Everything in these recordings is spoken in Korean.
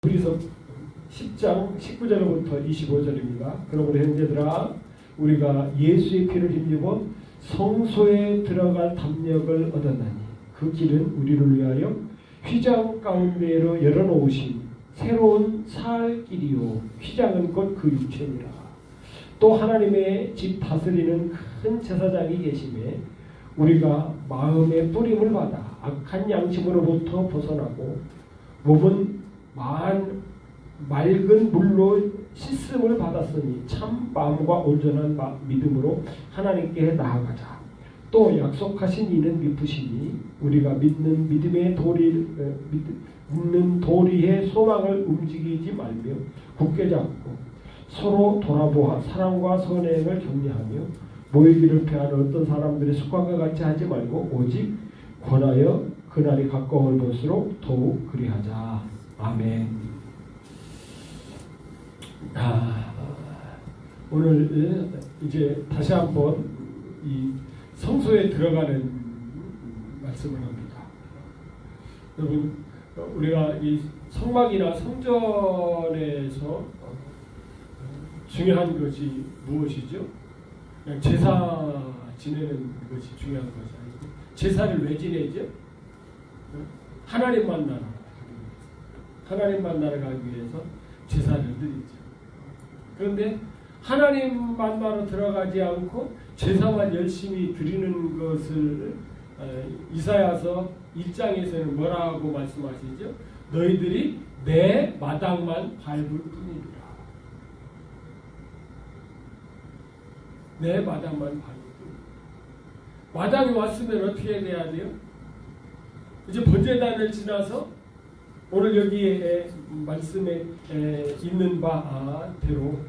히브리서 10장 19절부터 25절입니다. 그러므로 형제들아 우리가 예수의 피를 힘입어 성소에 들어갈 담력을 얻었나니 그 길은 우리를 위하여 휘장 가운데로 열어놓으신 새로운 살 길이요 휘장은 곧 그 육체니라. 또 하나님의 집 다스리는 큰 제사장이 계심에 우리가 마음의 뿌림을 받아 악한 양심으로부터 벗어나고 몸은 맑은 물로 씻음을 받았으니 참 마음과 온전한 믿음으로 하나님께 나아가자. 또 약속하신 이는 미쁘시니 우리가 믿는 도리의 소망을 움직이지 말며 굳게 잡고 서로 돌아보아 사랑과 선행을 격려하며 모이기를 피하는 어떤 사람들의 습관과 같이 하지 말고 오직 권하여 그날이 가까울 볼수록 더욱 그리하자. 아멘. 오늘 이제 다시 한번 이 성소에 들어가는 말씀을 합니다. 여러분, 우리가 이 성막이나 성전에서 중요한 것이 무엇이죠? 그냥 제사 지내는 것이 중요한 것이 아니고 제사를 왜 지내죠? 하나님 만나러 가기 위해서 제사를 드리죠. 그런데 하나님 만나러 들어가지 않고 제사만 열심히 드리는 것을 이사야서 1장에서는 뭐라고 말씀하시죠? 너희들이 내 마당만 밟을 뿐이니라. 내 마당만 밟을 뿐이니라. 마당에 왔으면 어떻게 돼야 돼요? 이제 번제단을 지나서 오늘 여기에 말씀에 있는 바대로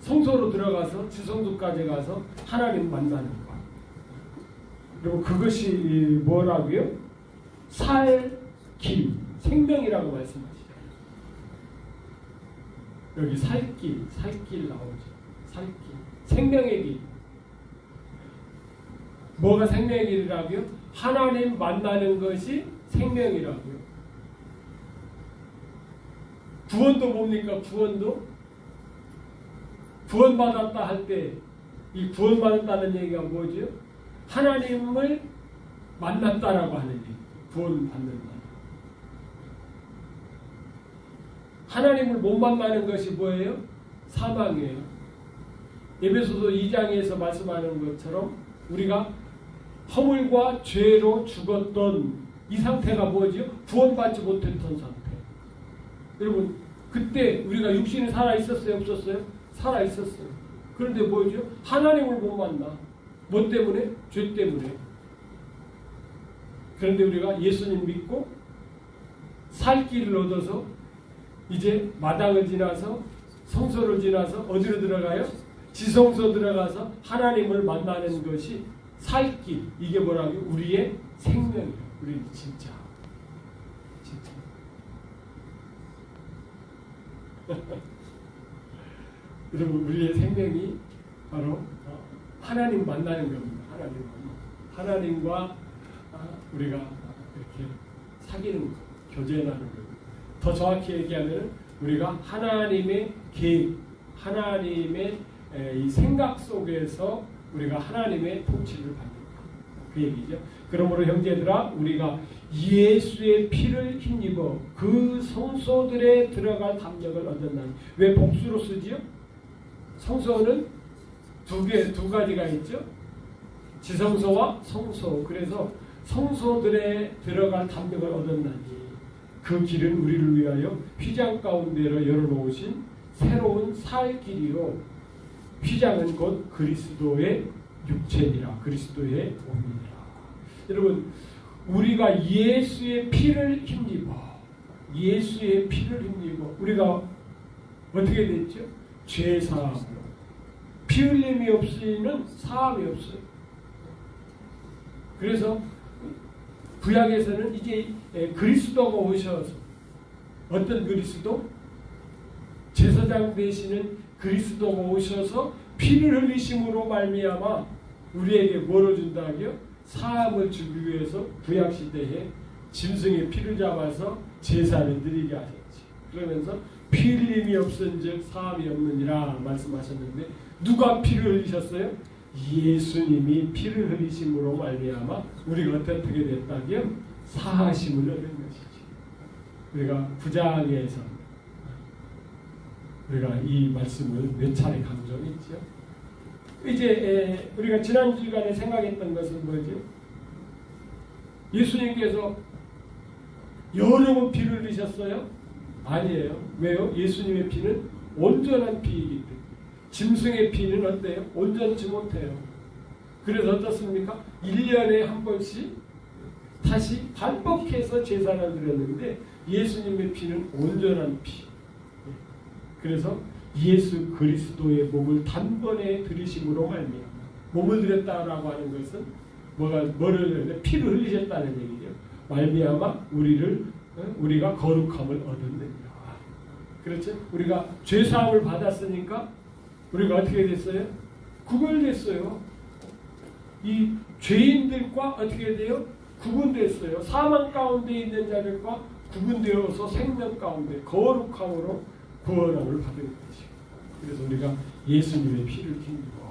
성소로 들어가서 지성소까지 가서 하나님 만나는 것. 그리고 그것이 뭐라고요? 살 길, 생명이라고 말씀하시죠. 여기 살길 나오죠. 살길, 생명의 길. 뭐가 생명의 길이라고요? 하나님 만나는 것이 생명이라고요. 구원도 뭡니까? 구원받았다 할 때 이 구원받았다는 얘기가 뭐죠? 하나님을 만났다라고 하는 얘기. 구원받는다. 하나님을 못 만나는 것이 뭐예요? 사망이에요. 에베소서 2장에서 말씀하는 것처럼 우리가 허물과 죄로 죽었던 이 상태가 뭐죠? 구원받지 못했던 상태. 여러분, 그때 우리가 육신이 살아있었어요? 없었어요? 살아있었어요. 그런데 뭐죠? 하나님을 못 만나. 뭐 때문에? 죄 때문에. 그런데 우리가 예수님 믿고 살 길을 얻어서 이제 마당을 지나서 성소를 지나서 어디로 들어가요? 지성소 들어가서 하나님을 만나는 것이 살 길. 이게 뭐라고요? 우리의 생명이에요. 우리 진짜. 여러분, 우리의 생명이 바로 하나님 만나는 겁니다. 하나님과 우리가 이렇게 사귀는 것, 교제하는 것. 더 정확히 얘기하면 우리가 하나님의 계획, 하나님의 이 생각 속에서 우리가 하나님의 통치를 받는 그 얘기죠. 그러므로 형제들아 우리가 예수의 피를 힘입어 그 성소들에 들어갈 담력을 얻었나니. 왜 복수로 쓰지요? 성소는 두 가지가 있죠. 지성소와 성소. 그래서 성소들에 들어갈 담력을 얻었나니 그 길은 우리를 위하여 휘장 가운데로 열어놓으신 새로운 살 길이요 휘장은 곧 그리스도의 육체니라. 그리스도의 몸이니라. 여러분, 우리가 예수의 피를 힘입어 우리가 어떻게 됐죠? 죄사함으로. 피 흘림이 없이는 사함이 없어요. 그래서 구약에서는 이제 그리스도가 오셔서 어떤 그리스도? 제사장 되시는 그리스도가 오셔서 피를 흘리심으로 말미암아 우리에게 뭐를 준다고요? 사함을 주기 위해서 구약시대에 짐승의 피를 잡아서 제사를 드리게 하셨지. 그러면서 피 흘림이 없은즉 사함이 없느니라 말씀하셨는데 누가 피를 흘리셨어요? 예수님이 피를 흘리심으로 말미암아 우리가 어떻게 됐다고요? 사하심을 얻은 것이지. 우리가 9장에서 우리가 이 말씀을 몇 차례 강조했죠. 이제 우리가 지난 주간에 생각했던 것은 뭐죠? 예수님께서 여러 번 피를 흘리셨어요? 아니에요. 왜요? 예수님의 피는 온전한 피이기 때문에. 짐승의 피는 어때요? 온전치 못해요. 그래서 어떻습니까? 1년에 한 번씩 다시 반복해서 제사를 드렸는데 예수님의 피는 온전한 피. 그래서 예수 그리스도의 몸을 단번에 들이심으로 말미암아 몸을 드렸다라고 하는 것은 뭐를 피를 흘리셨다는 얘기죠. 말미암아 우리가 거룩함을 얻었느니라. 그렇죠? 우리가 죄 사함을 받았으니까 우리가 어떻게 됐어요? 구별됐어요. 이 죄인들과 어떻게 돼요? 구분됐어요. 사망 가운데 있는 자들과 구분되어서 생명 가운데 거룩함으로 구원함을 받은 것이죠. 그래서 우리가 예수님의 피를 힘입어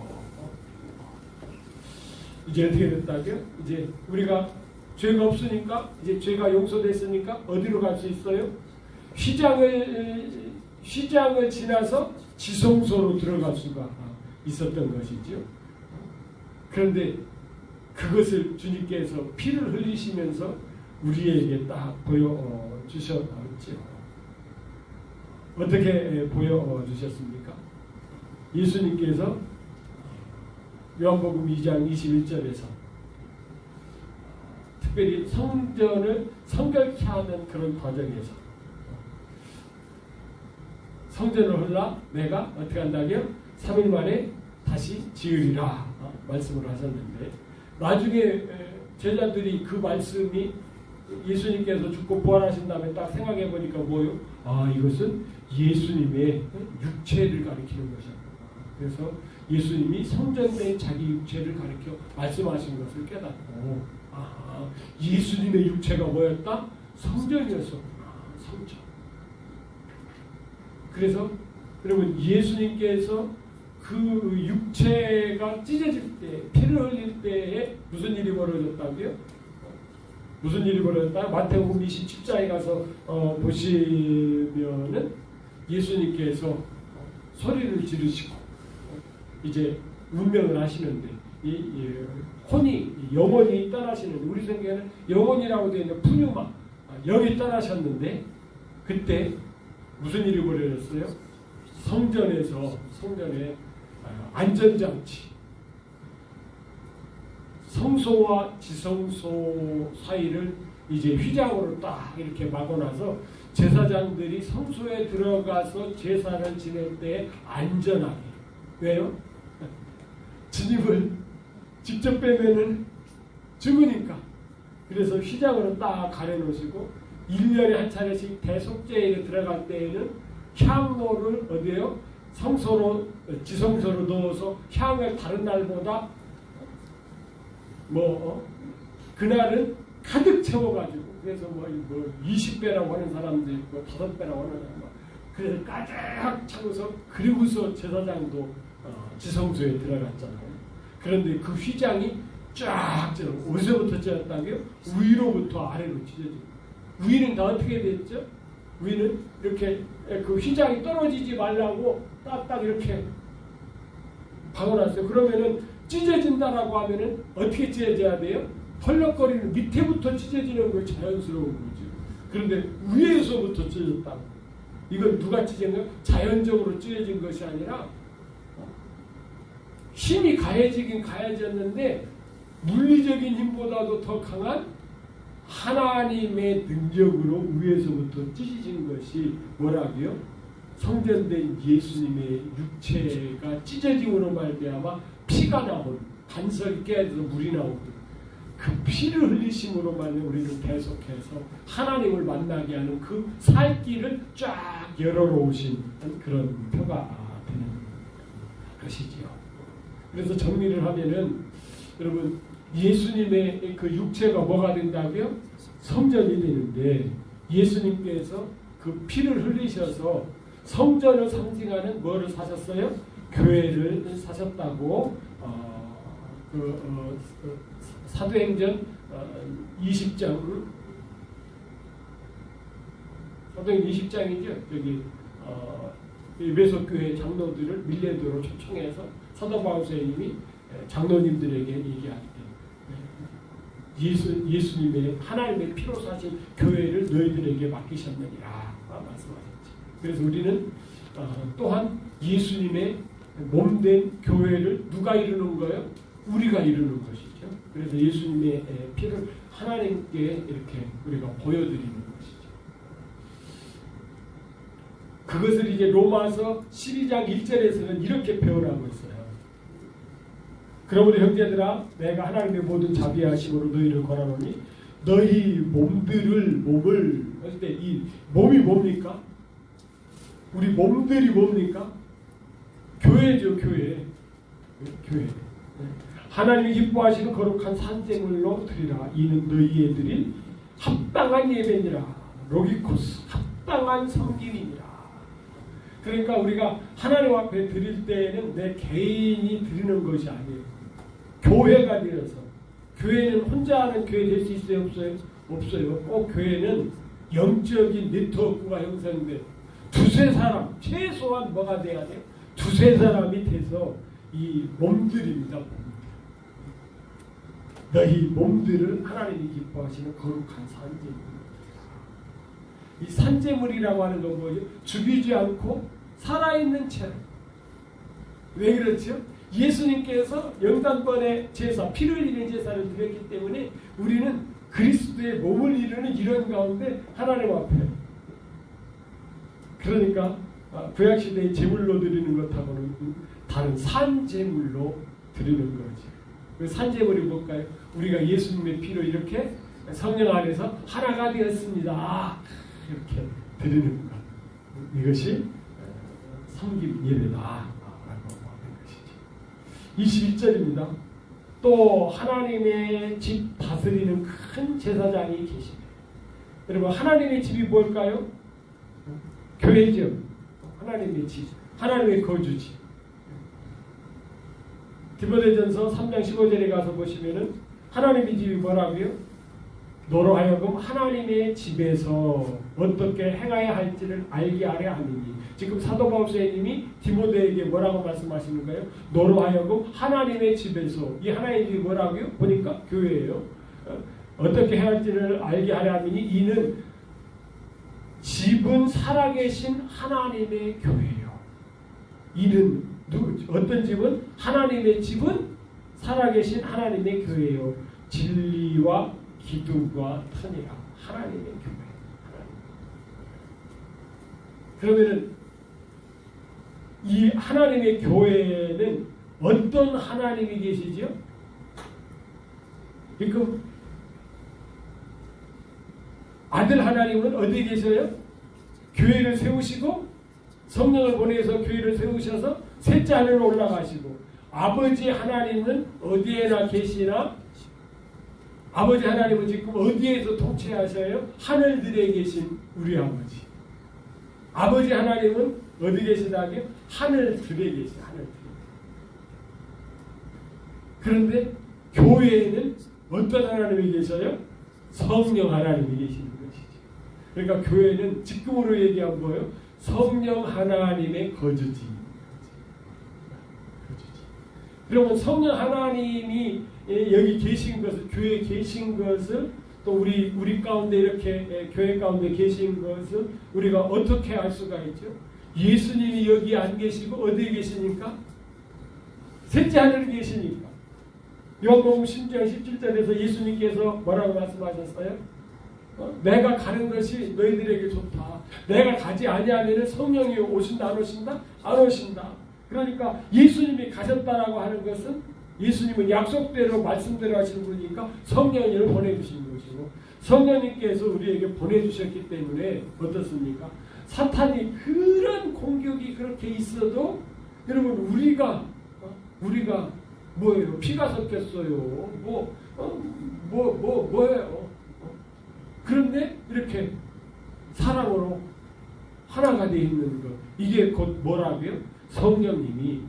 이제 어떻게 됐다고요? 이제 우리가 죄가 없으니까 이제 죄가 용서됐으니까 어디로 갈 수 있어요? 휘장을 지나서 지성소로 들어갈 수가 있었던 것이죠. 그런데 그것을 주님께서 피를 흘리시면서 우리에게 딱 보여주셨죠. 어떻게 보여주셨습니까? 예수님께서 요한복음 2장 21절에서 특별히 성전을 성결케 하는 그런 과정에서 성전을 헐라 내가 어떻게 한다고요? 3일 만에 다시 지으리라 말씀을 하셨는데 나중에 제자들이 그 말씀이 예수님께서 죽고 부활하신 다음에 딱 생각해 보니까 뭐요? 이것은 예수님의 육체를 가리키는 것이야. 그래서 예수님이 성전된 자기 육체를 가리켜 말씀하신 것을 깨닫고 예수님의 육체가 뭐였다? 성전이었었구나. 성전. 그래서 여러분 예수님께서 그 육체가 찢어질 때 피를 흘릴 때에 무슨 일이 벌어졌다고요? 무슨 일이 벌어졌다? 마태복음 27장에 가서 보시면은 예수님께서 소리를 지르시고 이제 운명을 하시는데 혼이 영혼이 떠나시는데 우리 성경에는 영혼이라고 되어 있는 푸뉴마 영이 떠나셨는데 그때 무슨 일이 벌어졌어요? 성전에 안전장치 성소와 지성소 사이를 이제 휘장으로 딱 이렇게 막아놔서 제사장들이 성소에 들어가서 제사를 지낼 때 안전하게. 왜요? 주님을 직접 빼면은 죽으니까. 그래서 휘장으로 딱 가려놓으시고 1년에 한 차례씩 대속제에 들어갈 때에는 향로를 어디에요? 성소로 지성소로 넣어서 향을 다른 날보다 그날은 가득 채워가지고 그래서 20배라고 하는 사람도 있고 5배라고 하는 사람 그래서 가득 채워서 그리고서 제사장도 지성소에 들어갔잖아요. 그런데 그 휘장이 쫙 찢어 어디서부터 찢었다고요? 위로부터 아래로 찢어지고 위는 다 어떻게 됐죠? 위는 이렇게 그 휘장이 떨어지지 말라고 딱딱 이렇게 박아놨어요. 그러면은 찢어진다라고 하면은 어떻게 찢어져야 돼요? 펄럭거리는 밑에부터 찢어지는 거 자연스러운 거죠. 그런데 위에서부터 찢어졌다고. 이건 누가 찢은 거야? 자연적으로 찢어진 것이 아니라 힘이 가해지긴 가해졌는데 물리적인 힘보다도 더 강한 하나님의 능력으로 위에서부터 찢어진 것이 뭐라고요? 성전된 예수님의 육체가 찢어짐으로 말미암아 피가 나오고 간섭이 깨져서 물이 나오고 그 피를 흘리심으로 말미암아 우리를 계속해서 하나님을 만나게 하는 그 살 길을 쫙 열어놓으신 그런 표가 되는 것이지요. 그래서 정리를 하면은 여러분 예수님의 그 육체가 뭐가 된다고요? 성전이 되는데 예수님께서 그 피를 흘리셔서 성전을 상징하는 뭐를 사셨어요? 교회를 사셨다고 사도행전 20장 사도행전 20장이죠. 여기 에베소 교회 장로들을 밀레도로 초청해서 사도 바울 선생님이 장로님들에게 얘기할 때 예수님의 하나님의 피로 사신 교회를 너희들에게 맡기셨느니라 말씀하셨죠. 그래서 우리는 또한 예수님의 몸된 교회를 누가 이루는 거예요? 우리가 이루는 것이죠. 그래서 예수님의 피를 하나님께 이렇게 우리가 보여드리는 것이죠. 그것을 이제 로마서 12장 1절에서는 이렇게 표현하고 있어요. 그러므로 형제들아 내가 하나님의 모든 자비하심으로 너희를 권하노니 너희 몸을 할 때 이 몸이 뭡니까? 우리 몸들이 뭡니까? 교회죠. 교회. 하나님이 기뻐하시는 거룩한 산제물로 드리라. 이는 너희에 드릴 합당한 예배니라. 로기코스 합당한 섬김이니라. 그러니까 우리가 하나님 앞에 드릴 때에는 내 개인이 드리는 것이 아니에요. 교회가 되어서. 교회는 혼자 하는 교회 될 수 있어요? 없어요? 없어요. 꼭 교회는 영적인 네트워크가 형성돼. 두세 사람, 최소한 뭐가 돼야 돼요? 두세 사람이 돼서 이 몸들입니다. 너희 몸들을 하나님이 기뻐하시는 거룩한 산제물입니다. 이 산제물이라고 하는 건 뭐죠? 죽이지 않고 살아있는 채로. 왜 그렇죠? 예수님께서 영단번의 제사, 피를 흘리는 제사를 드렸기 때문에 우리는 그리스도의 몸을 이루는 이런 가운데 하나님 앞에 그러니까 구약시대의 제물로 드리는 것하고는 다른 산제물로 드리는 거죠. 산제물이 뭘까요? 우리가 예수님의 피로 이렇게 성령 안에서 하나가 되었습니다. 이렇게 드리는 것. 이것이 섬김 예배다. 라고 하는 것이죠. 21절입니다. 또 하나님의 집 다스리는 큰 제사장이 계십니다. 여러분 하나님의 집이 뭘까요? 교회죠. 하나님의 집, 하나님의 거주지. 디모데전서 3장 15절에 가서 보시면은 하나님의 집이 뭐라고요? 너로 하여금 하나님의 집에서 어떻게 행해야 할지를 알게 하려 함이니. 지금 사도 바울 선생님이 디모데에게 뭐라고 말씀하시는 거예요? 너로 하여금 하나님의 집에서. 이 하나님의 집이 뭐라고요? 보니까 교회예요. 어떻게 해야 할지를 알게 하려 함이니 이는 집은 살아계신 하나님의 교회예요. 이는 어떤 집은? 하나님의 집은 살아계신 하나님의 교회예요. 진리와 기둥과 터니라. 하나님의 교회. 그러면은 이 하나님의 교회에는 어떤 하나님이 계시죠? 지금 아들 하나님은 어디에 계셔요? 교회를 세우시고 성령을 보내서 교회를 세우셔서 셋째 하늘로 올라가시고 아버지 하나님은 어디에나 계시나 아버지 하나님은 지금 어디에서 통치하셔요? 하늘들에 계신 우리 아버지. 아버지 하나님은 어디 계시다고요? 하늘들에 계시다. 하늘들에. 그런데 교회에는 어떤 하나님이 계셔요? 성령 하나님이 계시는 것이죠. 그러니까 교회는 직급으로 얘기한 거예요. 성령 하나님의 거주지. 그러면 성령 하나님이 여기 계신 것을, 교회에 계신 것을 또 우리 가운데 이렇게 교회 가운데 계신 것을 우리가 어떻게 알 수가 있죠? 예수님이 여기 안 계시고 어디에 계시니까? 셋째 하늘에 계시니까. 요한복음 10장 17절에서 예수님께서 뭐라고 말씀하셨어요? 내가 가는 것이 너희들에게 좋다. 내가 가지 아니하면 성령이 오신다 안 오신다? 안 오신다. 그러니까 예수님이 가셨다라고 하는 것은 예수님은 약속대로 말씀대로 하시는 분이니까 성령님을 보내주신 것이고 성령님께서 우리에게 보내주셨기 때문에 어떻습니까? 사탄이 그런 공격이 그렇게 있어도 여러분 우리가 뭐예요? 피가 섞였어요. 뭐예요? 그런데 이렇게 사랑으로 하나가 되어 있는 것. 이게 곧 뭐라고요? 성령님이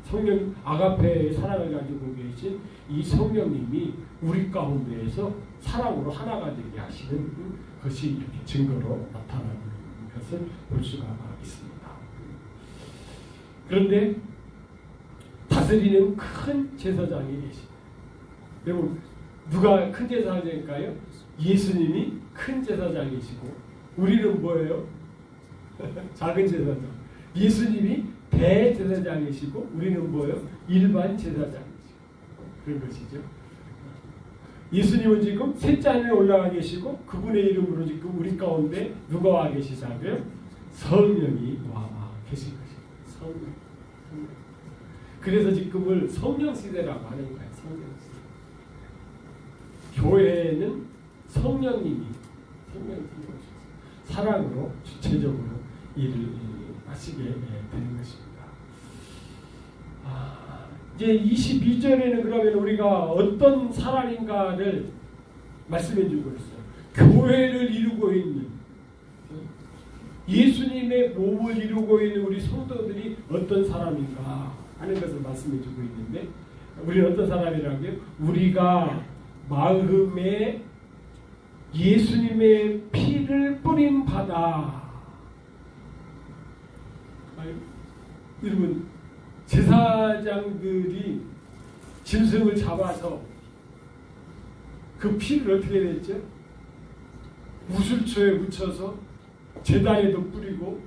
성령 아가페의 사랑을 가지고 계신 이 성령님이 우리 가운데에서 사랑으로 하나가 되게 하시는 것이 이렇게 증거로 나타나는 것을 볼 수가 있습니다. 그런데 다스리는 큰 제사장이 계십니다. 여러분 누가 큰 제사장일까요? 예수님이 큰 제사장이시고 우리는 뭐예요? 작은 제사장. 예수님이 대제사장이시고 우리는 뭐예요? 일반 제사장이시고 그런 것이죠. 예수님은 지금 셋째 하늘에 올라가 계시고 그분의 이름으로 지금 우리 가운데 누가 와 계시다고요? 성령이 와 계신 것입니다. 성령. 그래서 지금을 성령 시대라고 하는 거예요. 성령 시대. 교회는 성령님이 사랑으로 주체적으로 일을 하시게 되는 것입니다. 이제 22절에는 그러면 우리가 어떤 사람인가를 말씀해 주고 있어요. 교회를 이루고 있는 예수님의 몸을 이루고 있는 우리 성도들이 어떤 사람인가 하는 것을 말씀해 주고 있는데 우리는 어떤 사람이라고요? 우리가 마음에 예수님의 피를 뿌림 받아. 여러분 제사장들이 짐승을 잡아서 그 피를 어떻게 했죠? 우슬초에 묻혀서 제단에도 뿌리고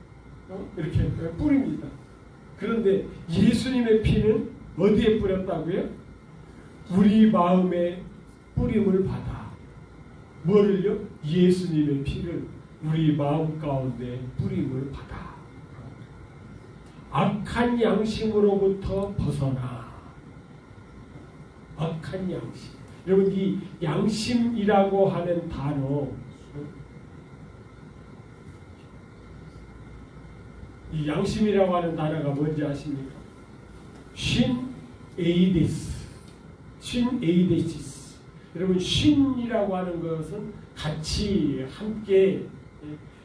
이렇게 뿌립니다. 그런데 예수님의 피는 어디에 뿌렸다고요? 우리 마음에 뿌림을 받아. 뭐를요? 예수님의 피를 우리 마음 가운데 뿌림을 받아. 악한 양심으로부터 벗어나. 악한 양심. 여러분 이 양심이라고 하는 단어 이 양심이라고 하는 단어가 뭔지 아십니까? 신 에이데시스. 여러분 신이라고 하는 것은 같이 함께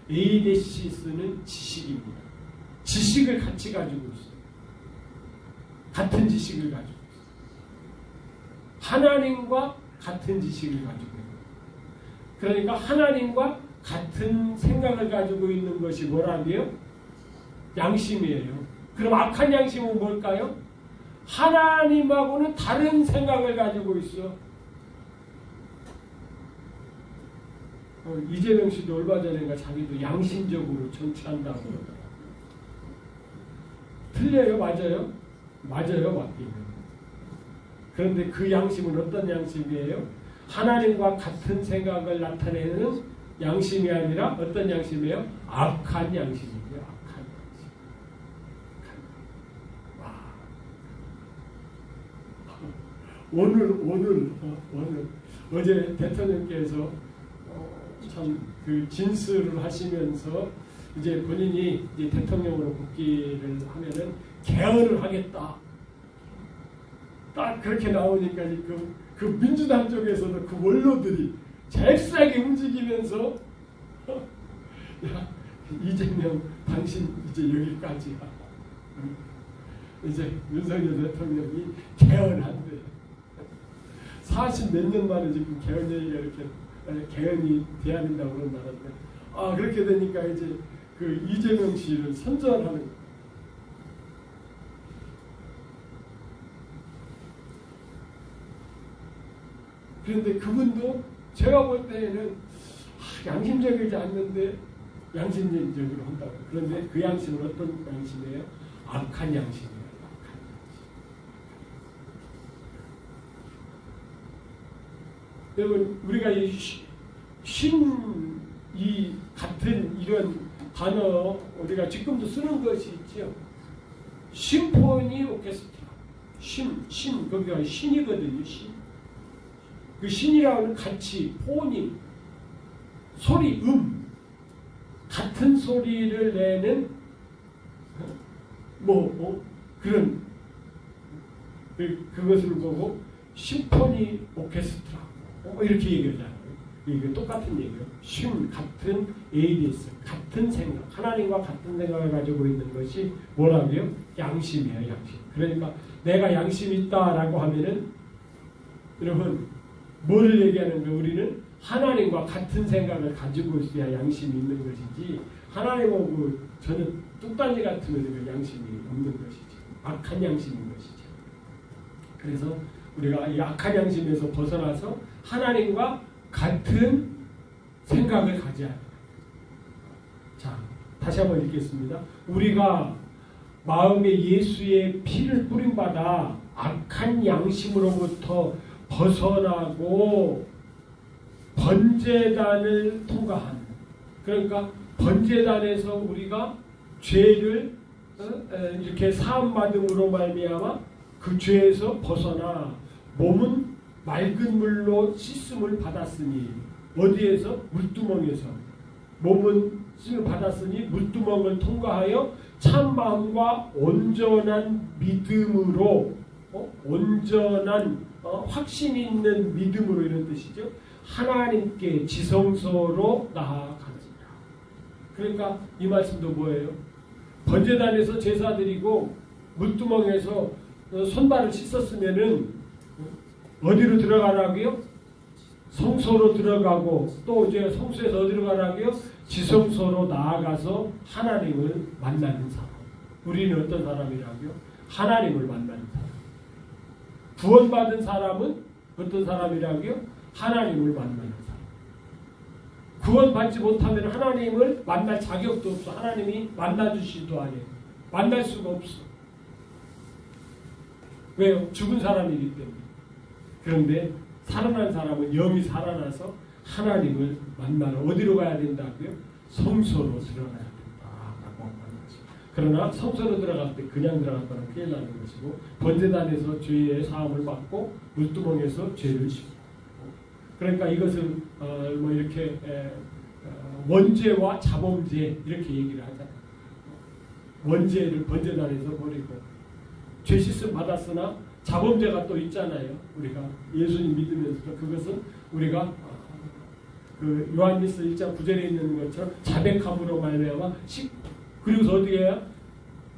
에이데시스는 지식입니다. 지식을 같이 가지고 있어요. 같은 지식을 가지고 있어요. 하나님과 같은 지식을 가지고 있어요. 그러니까 하나님과 같은 생각을 가지고 있는 것이 뭐라고요? 양심이에요. 그럼 악한 양심은 뭘까요? 하나님하고는 다른 생각을 가지고 있어. 이재명 씨도 얼마 전인가 자기도 양심적으로 정치한다고 그러더라고요. 틀려요? 맞아요? 맞아요? 맞기는. 그런데 그 양심은 어떤 양심이에요? 하나님과 같은 생각을 나타내는 양심이 아니라 어떤 양심이에요? 악한 양심이에요. 악한 양심. 오늘 어제 대통령께서 참 그 진술을 하시면서 이제 본인이 이제 대통령으로 복귀를 하면은 개헌을 하겠다. 딱 그렇게 나오니까 그 민주당 쪽에서도 그 원로들이 잽싸게 움직이면서 야 이재명 당신 이제 여기까지야. 이제 윤석열 대통령이 개헌한대. 40 몇 년 만에 지금 개헌 얘기가 이렇게 개헌이 돼야 된다고 그런다는데 그렇게 되니까 이제 그 이재명 씨를 선전하는 거예요. 그런데 그분도 제가 볼 때에는 양심적이지 않는데 양심적으로 한다고. 그런데 그 양심은 어떤 양심이에요? 악한 양심이에요. 여러분 우리가 이 같은 이런 단어 우리가 지금도 쓰는 것이 있죠. 심포니 오케스트라. 거기가 신이거든요. 그 신이라고 하는 가치, 포니, 소리, 같은 소리를 내는 그런 그것을 보고 심포니 오케스트라 이렇게 얘기하잖아요. 이게 똑같은 얘기예요. 같은 ADS, 같은 생각, 하나님과 같은 생각을 가지고 있는 것이 뭐라고요? 양심이에요, 양심. 그러니까 내가 양심이 있다라고 하면은 여러분 뭐를 얘기하는 거예요? 우리는 하나님과 같은 생각을 가지고 있어야 양심이 있는 것이지 하나님하고 저는 뚝딱지 같으면 양심이 없는 것이지 악한 양심인 것이지. 그래서 우리가 이 악한 양심에서 벗어나서 하나님과 같은 생각을 가져야 합니다. 자, 다시 한번 읽겠습니다. 우리가 마음에 예수의 피를 뿌림받아 악한 양심으로부터 벗어나고 번제단을 통과한, 그러니까 번제단에서 우리가 죄를 이렇게 사함받음으로 말미암아 그 죄에서 벗어나 몸은 맑은 물로 씻음을 받았으니 어디에서? 물두멍에서. 몸은 씻음을 받았으니 물두멍을 통과하여 참마음과 온전한 믿음으로 온전한 확신이 있는 믿음으로 이런 뜻이죠. 하나님께 지성소로 나아가느니라. 그러니까 이 말씀도 뭐예요? 번제단에서 제사 드리고 물두멍에서 손발을 씻었으면은 어디로 들어가라고요? 성소로 들어가고 또 이제 성소에서 어디로 가라고요? 지성소로 나아가서 하나님을 만나는 사람. 우리는 어떤 사람이라고요? 하나님을 만나는 사람. 구원받은 사람은 어떤 사람이라고요? 하나님을 만나는 사람. 구원받지 못하면 하나님을 만날 자격도 없어. 하나님이 만나주시도 아니에요. 만날 수가 없어. 왜요? 죽은 사람이기 때문에. 그런데 살아난 사람은 영이 살아나서 하나님을 만나러 어디로 가야 된다고요? 성소로 들어가야 된다라고 하는 것이죠. 그러나 성소로 들어갈 때 그냥 들어갔다는 큰일 나는 것이고 번제단에서 죄의 사함을 받고 물두멍에서 죄를 씻고 그러니까 이것을 뭐 이렇게 원죄와 자범죄 이렇게 얘기를 하잖아요. 원죄를 번제단에서 버리고 죄 씻음 받았으나 자범죄가 또 있잖아요. 우리가 예수님 믿으면서 그것은 우리가 그 요한일서 1장 9절에 있는 것처럼 자백함으로 말미암아 그리고서 어디에 해야?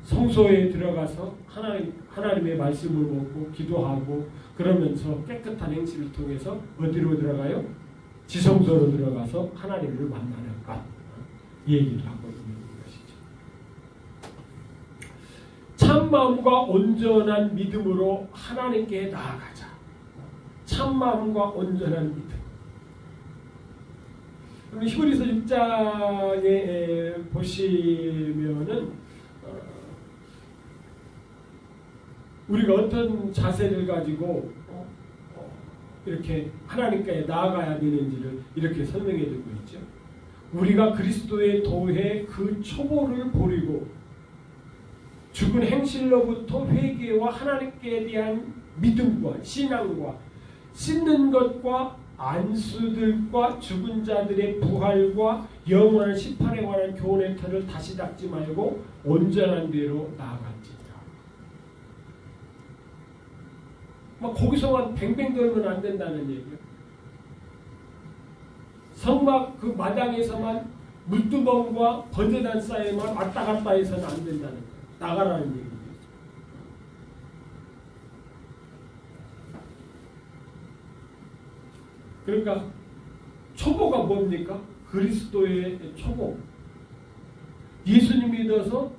성소에 들어가서 하나님의 말씀을 먹고 기도하고 그러면서 깨끗한 행실을 통해서 어디로 들어가요? 지성소로 들어가서 하나님을 만나는 것. 이 얘기를 하고 있는 것이죠. 참마음과 온전한 믿음으로 하나님께 나아가자. 참마음과 온전한 믿음. 그럼 히브리서 6장에 보시면은 우리가 어떤 자세를 가지고 이렇게 하나님께 나아가야 되는지를 이렇게 설명해 주고 있죠. 우리가 그리스도의 도에 그 초보를 버리고 죽은 행실로부터 회개와 하나님께 대한 믿음과 신앙과 씻는 것과 안수들과 죽은 자들의 부활과 영원한 심판에 관한 교훈의 터를 다시 닦지 말고 온전한 대로 나아갈지니라. 막 거기서만 뱅뱅 돌면 안 된다는 얘기예요. 성막 그 마당에서만 물두멍과 번제단 사이에만 왔다 갔다 해서는 안 된다는 거예요. 나가라는 얘기예요. 그러니까 초보가 뭡니까? 그리스도의 초보. 예수님 믿어서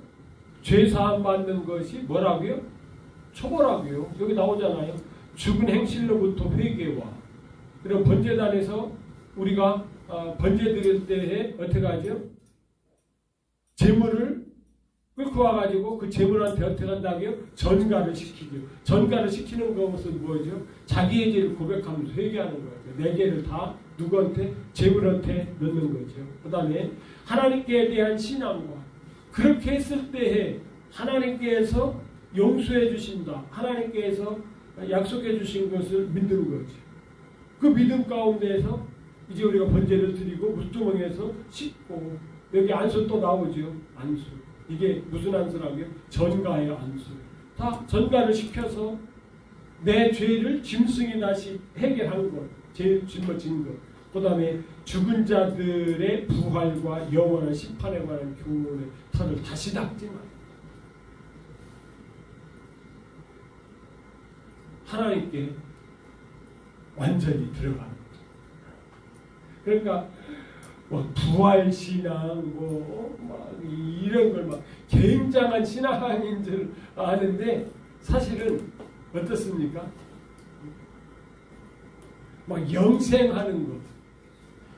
죄사함 받는 것이 뭐라고요? 초보라고요. 여기 나오잖아요. 죽은 행실로부터 회개와 그리고 번제단에서 우리가 번제 드릴 때에 어떻게 하죠? 제물을 끌고 와가지고 그 제물한테 어떻게 한다고요? 전가를 시키죠. 전가를 시키는 것은 뭐죠? 자기의 죄를 고백하면서 회개하는 거예요. 내 죄를 다 누구한테? 제물한테 넣는 거죠. 그 다음에 하나님께 대한 신앙과 그렇게 했을 때에 하나님께서 용서해 주신다. 하나님께서 약속해 주신 것을 믿는 거죠. 그 믿음 가운데에서 이제 우리가 번제를 드리고 물두멍에서 씻고 여기 안수 또 나오죠. 안수. 이게 무슨 안수라고요? 전가의 안수. 다 전가를 시켜서 내 죄를 짐승이 다시 해결한 것, 죄를 짊어진 것, 그 다음에 죽은 자들의 부활과 영원한 심판에 관한 교훈의 털을 다시 닦지만 하나님께 완전히 들어가는 거죠. 그러니까 뭐 부활신앙 막 이런 걸 막 굉장한 신앙인 줄 아는데 사실은 어떻습니까? 막 영생하는 것.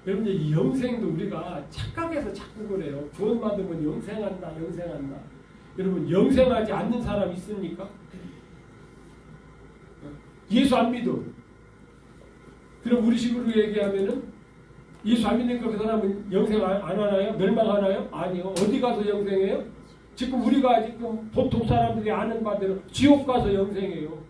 여러분 이 영생도 우리가 착각해서 자꾸 그래요. 구원받으면 영생한다. 여러분 영생하지 않는 사람 있습니까? 예수 안 믿어. 그럼 우리 식으로 얘기하면은 예수 안 믿으니까 그 사람은 영생 안 하나요? 멸망하나요? 아니요. 어디 가서 영생해요? 지금 우리가 지금 보통 사람들이 아는 바대로 지옥 가서 영생해요.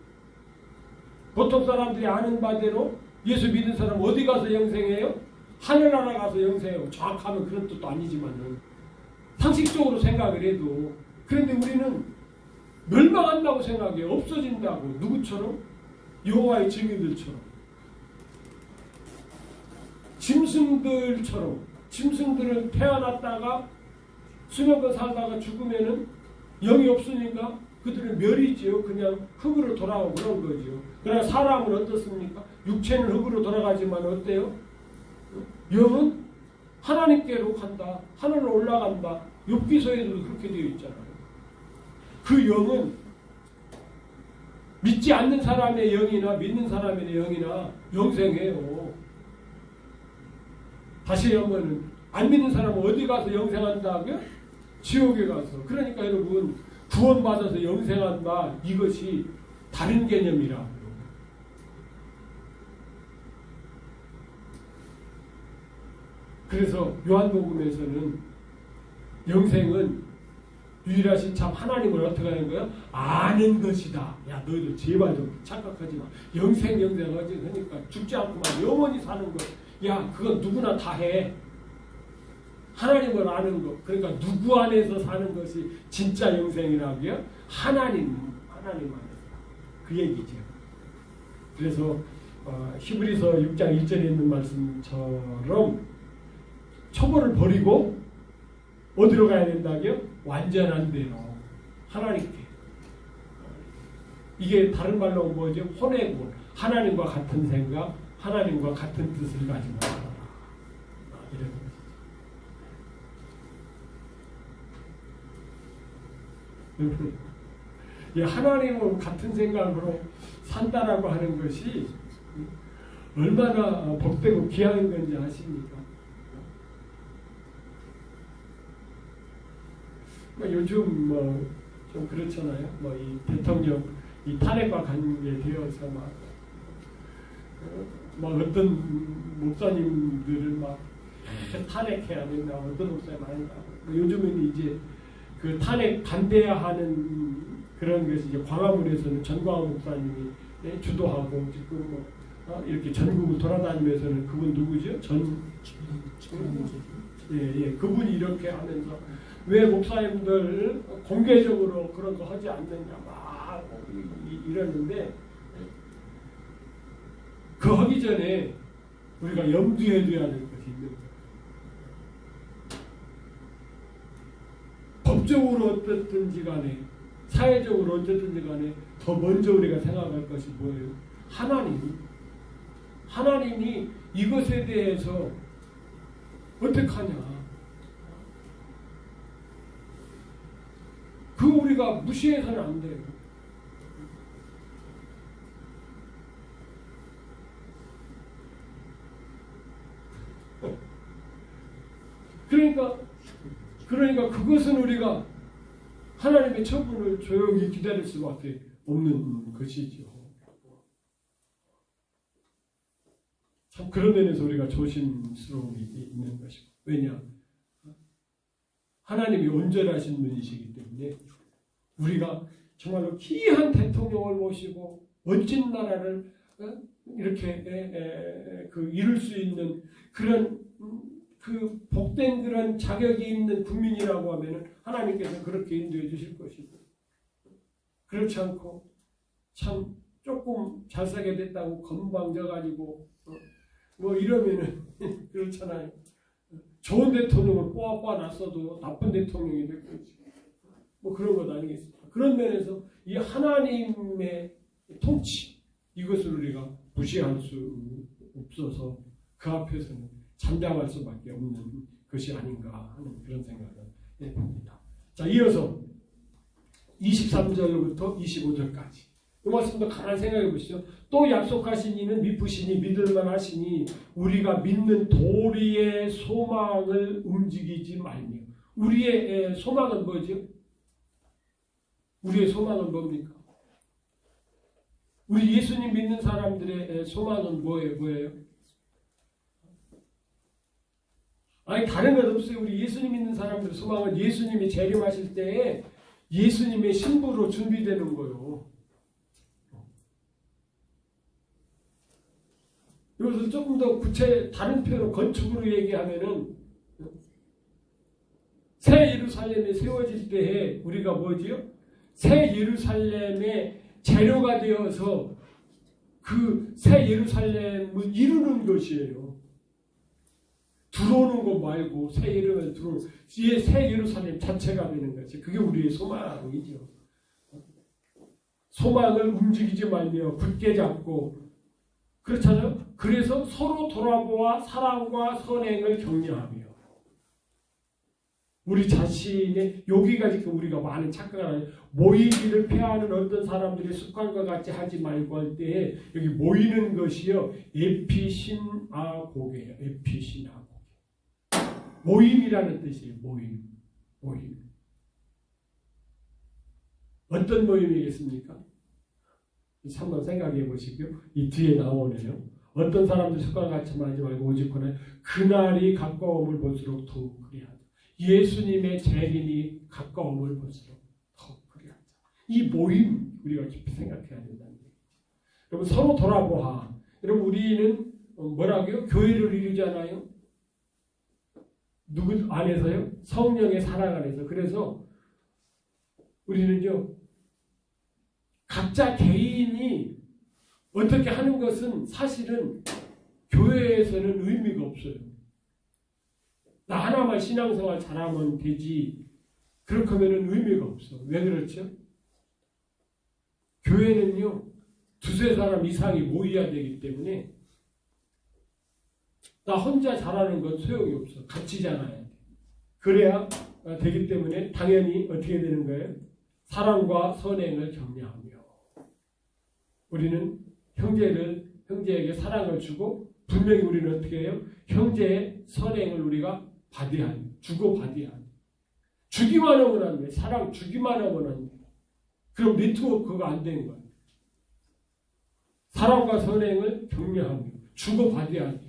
보통 사람들이 아는 바대로 예수 믿는 사람 어디 가서 영생해요? 하늘나라 가서 영생해요. 정확하면 그런 뜻도 아니지만은 상식적으로 생각을 해도 그런데 우리는 멸망한다고 생각해요. 없어진다고. 누구처럼? 여호와의 증인들처럼. 짐승들처럼. 짐승들은 태어났다가 수년간 살다가 죽으면은 영이 없으니까 그들은 멸이지요. 그냥 흙으로 돌아오고 그런 거죠. 그러나 사람은 어떻습니까? 육체는 흙으로 돌아가지만 어때요? 영은 하나님께로 간다. 하늘로 올라간다. 욥기서에도 그렇게 되어 있잖아요. 그 영은 믿지 않는 사람의 영이나 믿는 사람의 영이나 영생해요. 다시 한번은 안 믿는 사람은 어디 가서 영생한다고요? 지옥에 가서. 그러니까 여러분 구원받아서 영생한다. 이것이 다른 개념이라. 그래서 요한복음에서는 영생은 유일하신 참 하나님을 어떻게 하는 거예요? 아는 것이다. 야 너희들 제발 좀 착각하지 마. 영생하지 하니까 죽지 않고만 영원히 사는 것. 야 그건 누구나 다 해. 하나님을 아는 것. 그러니까 누구 안에서 사는 것이 진짜 영생이라고요? 하나님 안에서. 그 얘기죠. 그래서 히브리서 6장 1절에 있는 말씀처럼 초보를 버리고 어디로 가야 된다고요? 완전한 데로. 하나님께. 이게 다른 말로 뭐죠? 혼외군. 하나님과 같은 생각, 하나님과 같은 뜻을 가지고 살아라. 이런 것이죠. 이 하나님과 같은 생각으로 산다라고 하는 것이 얼마나 복되고 귀한 건지 아십니까? 요즘 좀 그렇잖아요. 이 대통령 이 탄핵과 관계되어서 막 어떤 목사님들을 막 탄핵해야 된다. 어떤 목사님 아닌가. 요즘은 이제 그 탄핵 반대해야 하는 그런 것이 이제 광화문에서는 전광훈 목사님이 주도하고 지금 이렇게 전국을 돌아다니면서는 그분 누구죠? 그분이 이렇게 하면서 왜 목사님들 공개적으로 그런 거 하지 않느냐 막 이러는데 그 하기 전에 우리가 염두에 둬야 될 것이 있는 거예요. 법적으로 어떻든지 간에 사회적으로 어쨌든지 간에 더 먼저 우리가 생각할 것이 뭐예요? 하나님이 이것에 대해서 어떻게 하냐. 그거 우리가 무시해서는 안 돼요. 그러니까 그것은 우리가 하나님의 처분을 조용히 기다릴 수밖에 없는 것이죠. 참 그런 면에서 우리가 조심스러움이 있는 것이고. 왜냐? 하나님이 온전하신 분이시기 때문에 우리가 정말로 귀한 대통령을 모시고 멋진 나라를 이렇게 이룰 수 있는 그런 그 복된 그런 자격이 있는 국민이라고 하면은 하나님께서 그렇게 인도해 주실 것이고 그렇지 않고 참 조금 잘 살게 됐다고 건방져가지고 뭐 이러면은 그렇잖아요. 좋은 대통령을 뽑아놨어도 나쁜 대통령이 되고 뭐 그런 것 아니겠습니까? 그런 면에서 이 하나님의 통치 이것을 우리가 무시할 수 없어서 그 앞에서는 잠잠할 수밖에 없는 것이 아닌가 하는 그런 생각을 해봅니다. 자, 이어서 23절부터 25절까지 이 말씀도 가만히 생각해 보시죠. 또 약속하신 이는 미쁘시니 믿을만 하시니 우리가 믿는 도리의 소망을 움직이지 말며. 우리의 소망은 뭐죠? 우리의 소망은 뭡니까? 우리 예수님 믿는 사람들의 소망은 뭐예요? 아니 다른 것 없어요. 우리 예수님 믿는 사람들의 소망은 예수님이 재림하실 때에 예수님의 신부로 준비되는 거예요. 여기서 조금 더 다른 표현으로 건축으로 얘기하면은 새 예루살렘이 세워질 때에 우리가 뭐지요? 새 예루살렘의 재료가 되어서 그 새 예루살렘을 이루는 것이에요. 들어오는 것 말고 새 예루살렘 자체가 되는 것이 그게 우리의 소망이죠. 소망을 움직이지 말며 굳게 잡고 그렇잖아요. 그래서 서로 돌아보아 사랑과 선행을 격려하며 우리 자신의 여기가 지금 우리가 많은 착각을 하는 모이기를 패하는 어떤 사람들의 습관과 같이 하지 말고 할 때에 여기 모이는 것이요 에피신아고게예요. 에피신아고게 모임이라는 뜻이에요. 모임 어떤 모임이겠습니까? 한번 생각해 보시고요. 이 뒤에 나오네요. 어떤 사람들 습관 같이 하지 말고 오직 그날이 가까움을 볼수록 더욱 그리하자. 예수님의 재림이 가까움을 볼수록 더욱 그리하자. 이 모임 우리가 깊이 생각해야 된다는 얘기죠. 여러분 서로 돌아보아. 여러분 우리는 뭐라고요? 교회를 이루잖아요. 누구 안에서요? 성령의 사랑 안에서. 그래서 우리는요. 각자 개인이 어떻게 하는 것은 사실은 교회에서는 의미가 없어요. 나 하나만 신앙생활 잘하면 되지. 그렇게 하면 의미가 없어. 왜 그렇죠? 교회는요. 두세 사람 이상이 모여야 되기 때문에 나 혼자 잘하는 건 소용이 없어. 같이 잘해야 돼. 그래야 되기 때문에 당연히 어떻게 되는 거예요? 사랑과 선행을 격려하며 우리는 형제에게 사랑을 주고 분명히 우리는 어떻게 해요? 형제의 선행을 우리가 받아야 해요. 주고받아야 해요. 주기만 하면 안 돼. 사랑 주기만 하면 안 돼. 그럼 네트워크가 안 되는 거예요. 사랑과 선행을 격려하며 주고받아야 돼.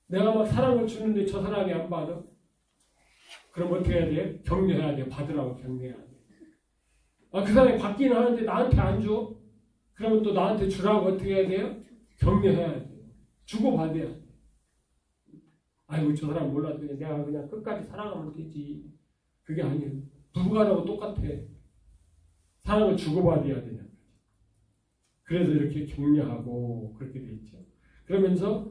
내가 막 사랑을 주는데 저 사람이 안 받아? 그럼 어떻게 해야 돼? 격려해야 돼. 받으라고 격려해야 돼. 그 사람이 받기는 하는데 나한테 안 줘? 그러면 또 나한테 주라고 어떻게 해야 돼요? 격려해야 돼요. 주고받아야 돼. 아이고 저 사람 몰라도 내가 그냥 끝까지 사랑하면 되지. 그게 아니에요. 부부간하고 똑같아. 사랑을 주고받아야 되는 거지. 그래서 이렇게 격려하고 그렇게 돼 있죠. 그러면서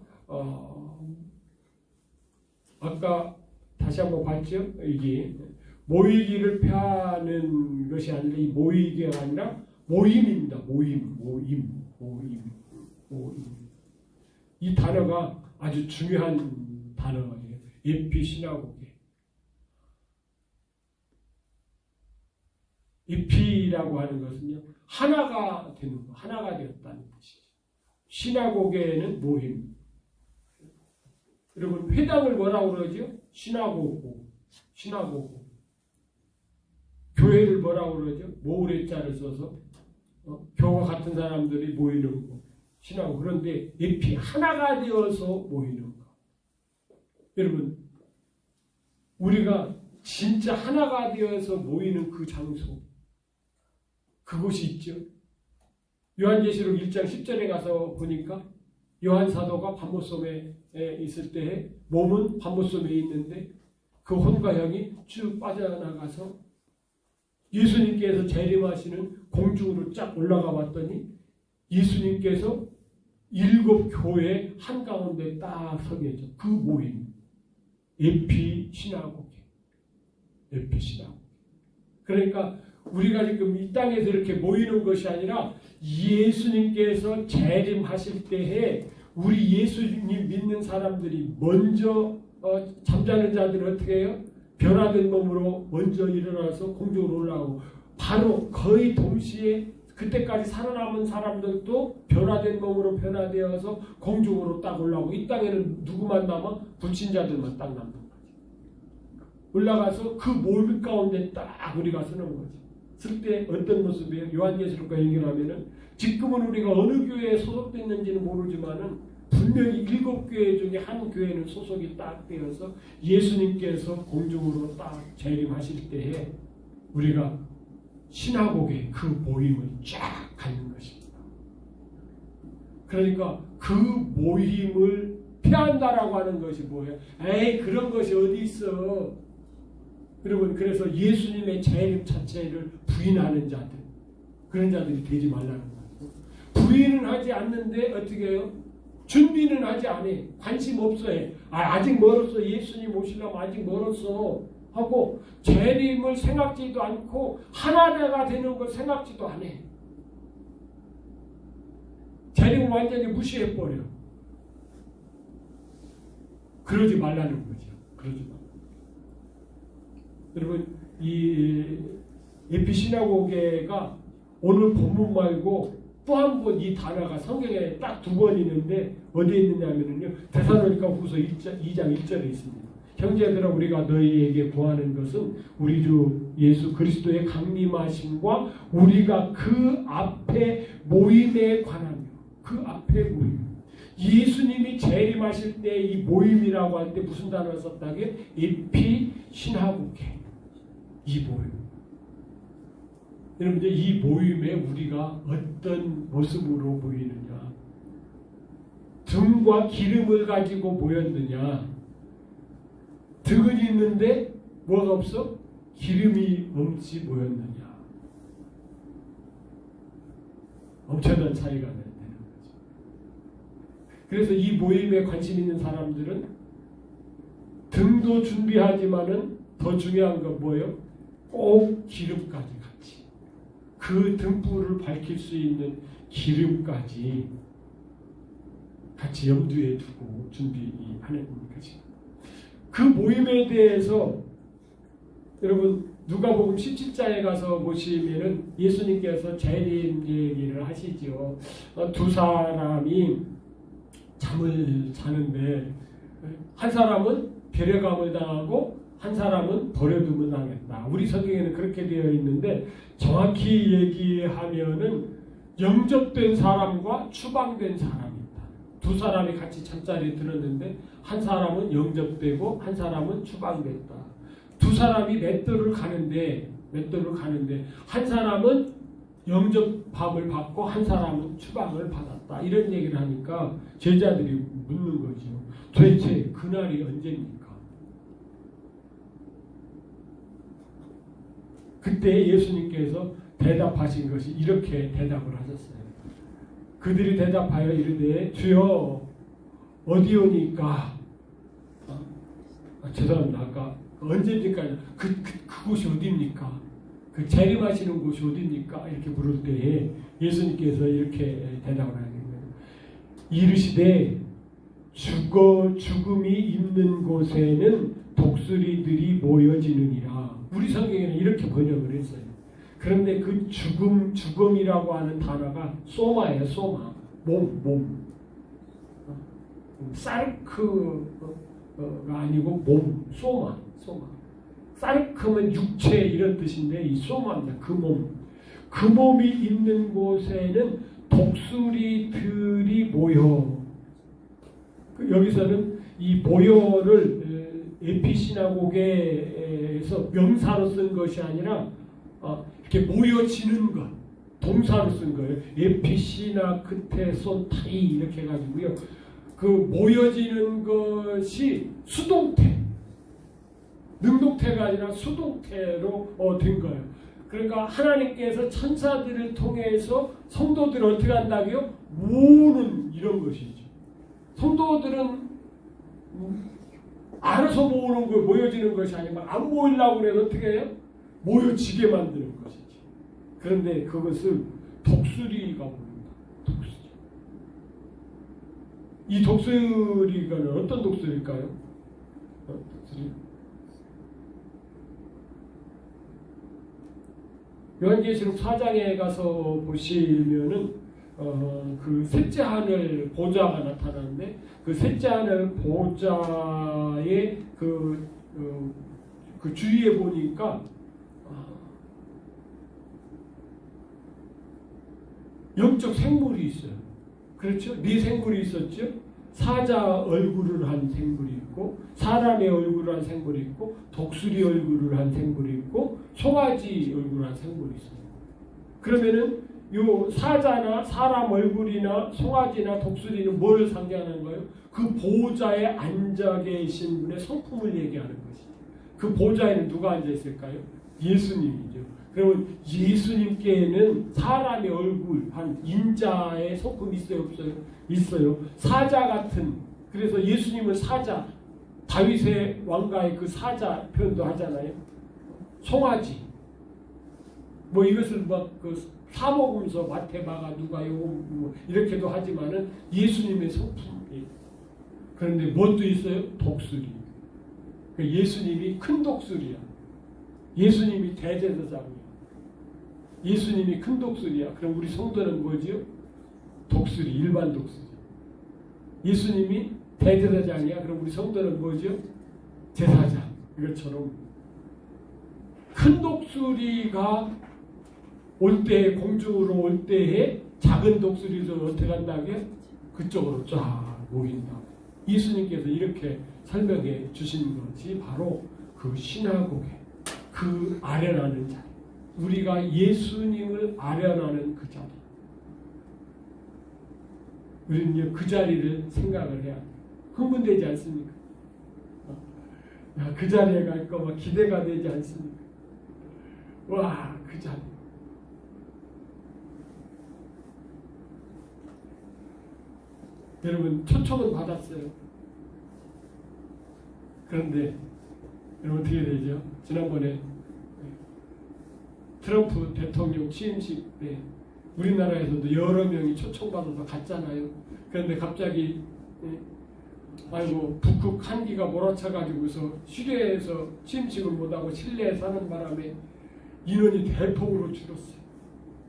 아까 다시 한번 봤죠? 이게 모이기를 패하는 것이 아니라 이 모이기가 아니라 모임입니다. 모임. 이 단어가 아주 중요한 단어예요. 에피시나고게. 에피라고 하는 것은요. 하나가 되는 거. 하나가 되었다는 뜻이죠. 시나고게는 모임. 여러분 회당을 뭐라고 그러죠? 시나고고. 교회를 뭐라고 그러죠? 모우레자를 써서 교와 같은 사람들이 모이는 거. 시나고. 그런데 에피 하나가 되어서 모이는 거. 여러분 우리가 진짜 하나가 되어서 모이는 그 장소 그곳이 있죠. 요한계시록 1장 10절에 가서 보니까 요한 사도가 반모섬에 있을 때에 몸은 반모섬에 있는데 그 혼과 영이 쭉 빠져나가서 예수님께서 재림하시는 공중으로 쫙 올라가 봤더니 예수님께서 7 교회 한가운데 딱 서 계죠. 그 모임. 에피시나고게. 에피시나고게. 그러니까 우리가 지금 이 땅에서 이렇게 모이는 것이 아니라 예수님께서 재림하실 때에 우리 예수님 믿는 사람들이 먼저 잠자는 자들은 어떻게 해요? 변화된 몸으로 먼저 일어나서 공중으로 올라가고 바로 거의 동시에 그때까지 살아남은 사람들도 변화된 몸으로 변화되어서 공중으로 딱 올라오고 이 땅에는 누구만 남아? 불신자들만 딱 남는 거지. 올라가서 그 모임 가운데 딱 우리가 서는 거지. 쓸 때 어떤 모습이에요? 요한계시록과 연결하면은 지금은 우리가 어느 교회에 소속됐는지는 모르지만은 분명히 7 교회 중에 한 교회는 소속이 딱 되어서 예수님께서 공중으로 딱 재림하실 때에 우리가 시나고게 그 모임을 쫙 갖는 것입니다. 그러니까 그 모임을 피한다라고 하는 것이 뭐예요? 에이 그런 것이 어디 있어. 여러분 그래서 예수님의 재림 자체를 부인하는 자들 그런 자들이 되지 말라는 거예요. 부인은 하지 않는데 어떻게 해요? 준비는 하지 않아. 관심 없어 해. 아직 멀었어. 예수님 오시려면 아직 멀었어. 하고 재림을 생각지도 않고 하나가 되는 걸 생각지도 안 해. 재림을 완전히 무시해버려. 그러지 말라는 거죠. 그러지 말라. 여러분 이 에피시나고게가 오늘 본문 말고 또 한 번 이 단어가 성경에 딱 2번 있는데 어디에 있느냐면요. 데살로니가 후서 2장 1절에 있습니다. 형제들아 우리가 너희에게 구하는 것은 우리 주 예수 그리스도의 강림하심과 우리가 그 앞에 모임에 관하며 그 앞에 모임 예수님이 재림하실 때 이 모임이라고 할 때 무슨 단어를 썼다게? 에피시나고게 이 모임. 여러분 이 모임에 우리가 어떤 모습으로 모이느냐 등과 기름을 가지고 모였느냐 등은 있는데 뭐가 없어? 기름이 없이 모였느냐 엄청난 차이가 되는 거죠. 그래서 이 모임에 관심 있는 사람들은 등도 준비하지만은 더 중요한 건 뭐예요? 꼭 기름까지 같이 그 등불을 밝힐 수 있는 기름까지 같이 염두에 두고 준비하는 것입니다. 그 모임에 대해서 여러분 누가복음 17장에 가서 보시면은 예수님께서 재림 얘기를 하시죠. 2 사람이 잠을 자는데 한 사람은 배려감을 당하고 한 사람은 버려둠을 당했다. 우리 성경에는 그렇게 되어 있는데 정확히 얘기하면은 영접된 사람과 추방된 사람이다. 2 사람이 같이 잠자리에 들었는데 한 사람은 영접되고 한 사람은 추방됐다. 2 사람이 맷돌을 가는데 한 사람은 영접함을 받고 한 사람은 추방을 받았다. 이런 얘기를 하니까 제자들이 묻는 거죠. 도대체 그날이 언제입니까? 그때 예수님께서 대답하신 것이 이렇게 대답을 하셨어요. 그들이 대답하여 이르되 주여 어디오니까? 죄송합니다. 아까 언제입니까? 그곳이 어디입니까? 그 재림하시는 곳이 어디입니까? 이렇게 물을 때에 예수님께서 이렇게 대답을 하는 거예요. 이르시되 죽음이 있는 곳에는 독수리들이 모여지느니라. 우리 성경에는 이렇게 번역을 했어요. 그런데 그 죽음이라고 하는 단어가 소마예요. 소마. 몸. 사르크가 아니고 몸. 소마. 사르크면 육체 이런 뜻인데 이 소마입니다. 그 몸. 그 몸이 있는 곳에는 독수리들이 모여. 여기서는 이 모여를 에피시나고게에서 명사로 쓴 것이 아니라 이렇게 모여지는 것 동사로 쓴 거예요. 에피시나 크테 손타이 이렇게 해가지고요. 그 모여지는 것이 수동태 능동태가 아니라 수동태로 된 거예요. 그러니까 하나님께서 천사들을 통해서 성도들을 어떻게 한다고요? 모으는 이런 것이죠. 성도들은 알아서 모으는 거, 모여지는 것이 아니고 안 모이려고 그래도 어떻게 해요? 모여지게 만드는 것이죠. 그런데 그것을 독수리가 부른다. 독수리. 이 독수리가 어떤 독수리일까요? 독수리. 요한계시록 4장에 가서 보시면은 그 셋째 하늘 보좌가 나타나는데 그 셋째 하늘 보좌의 그 주위에 보니까 영적 생물이 있어요. 그렇죠? 네 생물이 있었죠? 사자 얼굴을 한 생물이 있고 사람의 얼굴을 한 생물이 있고 독수리 얼굴을 한 생물이 있고 송아지 얼굴을 한 생물이 있어요. 그러면은 요 사자나 사람 얼굴이나 송아지나 독수리는 뭘 상징하는 거예요? 그 보좌에 앉아 계신 분의 성품을 얘기하는 것이죠. 그 보좌에는 누가 앉아 있을까요? 예수님이죠. 그러면 예수님께는 사람의 얼굴, 한 인자의 성품이 있어요, 없어요? 있어요. 사자 같은, 그래서 예수님은 사자, 다윗의 왕가의 그 사자 표현도 하잖아요. 송아지. 뭐 이것을 막 그 사복음서 마태, 마가, 누가, 요금 뭐 이렇게도 하지만은 예수님의 성품이에요. 그런데 뭣도 있어요? 독수리. 예수님이 큰 독수리야. 예수님이 대제사장이야. 예수님이 큰 독수리야. 그럼 우리 성도는 뭐지요? 독수리, 일반 독수리. 예수님이 대제사장이야. 그럼 우리 성도는 뭐지요? 제사장. 이것처럼 큰 독수리가 올 때, 공중으로 올 때에 작은 독수리도 어떻게 한다고요? 그쪽으로 쫙 모인다. 예수님께서 이렇게 설명해 주신 것이 바로 그 시나고게, 그 아련하는 자리. 우리가 예수님을 아련하는 그 자리. 우리는 그 자리를 생각을 해야 돼요. 흥분되지 않습니까? 그 자리에 갈까 막 기대가 되지 않습니까? 와, 그 자리. 여러분 초청은 받았어요. 그런데 여러분 어떻게 되죠? 지난번에 트럼프 대통령 취임식 때 우리나라에서도 여러 명이 초청받아서 갔잖아요. 그런데 갑자기 아이고 북극 한기가 몰아쳐가지고서 실외에서 취임식을 못하고 실내에 사는 바람에 인원이 대폭으로 줄었어요.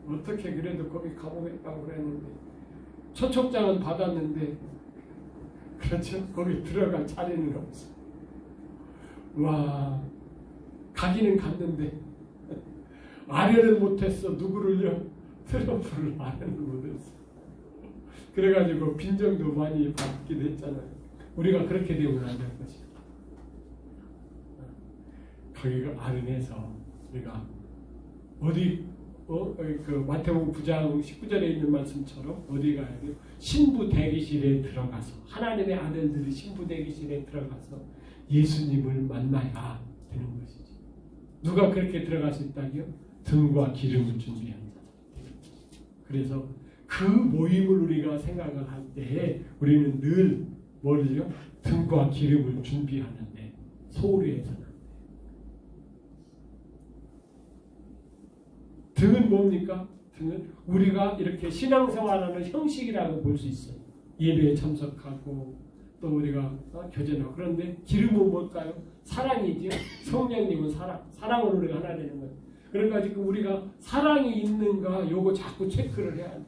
어떻게 그래도 거기 가보겠다고 그랬는데 초청장은 받았는데 그렇죠? 거기 들어갈 자리는 없어. 와, 가기는 갔는데 아련을 못했어. 누구를요? 트럼프를 아련을 못했어. 그래가지고 빈정도 많이 받기도 했잖아요. 우리가 그렇게 되면 안 될 것이다. 거기가 아련해서 우리가 어디 그 마태복음 9장 19절에 있는 말씀처럼 어디 가야 돼요? 신부 대기실에 들어가서 하나님의 아들들이 신부 대기실에 들어가서 예수님을 만나야 되는 것이죠. 누가 그렇게 들어갈 수 있다고요? 등과 기름을 준비한 자. 그래서 그 모임을 우리가 생각을 할 때에 우리는 늘 뭐를요? 등과 기름을 준비하는데 소홀히 해서는 등은 뭡니까? 등은 우리가 이렇게 신앙생활하는 형식이라고 볼 수 있어요. 예배에 참석하고 또 우리가 교제하고. 그런데 기름은 뭘까요? 사랑이죠. 성령님은 사랑으로 우리가 하나 되는 거예요. 그러니까 지금 우리가 사랑이 있는가 요거 자꾸 체크를 해야 돼요.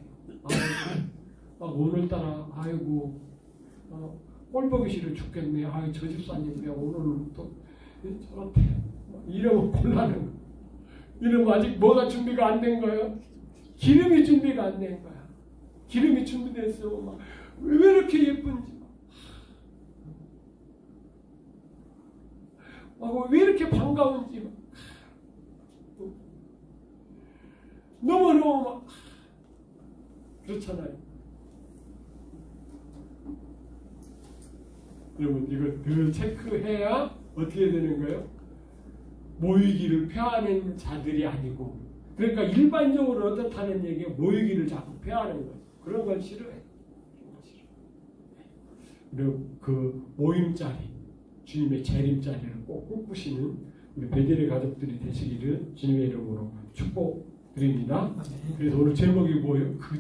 오늘따라 아이고 꼴 보기 싫어 죽겠네. 아이 저 집사님 왜 오늘은 또 저렇게 이러면 곤란한 거. 이러면 아직 뭐가 준비가 안 된 거예요? 기름이 준비가 안 된 거야. 기름이 준비됐어. 왜 이렇게 예쁜지. 왜 이렇게 반가운지. 너무너무 막 그렇잖아요. 여러분 이거 늘 체크해야 어떻게 되는 거예요? 모이기를 폐하는 자들이 아니고, 그러니까 일반적으로 어떻다는 얘기가 모이기를 자꾸 폐하는 거죠. 그런 걸 싫어해. 그리고 그 모임 자리, 주님의 재림 자리를 꼭 꿈꾸시는 우리 베델의 가족들이 되시기를 주님의 이름으로 축복드립니다. 그래서 오늘 제목이 뭐예요? 그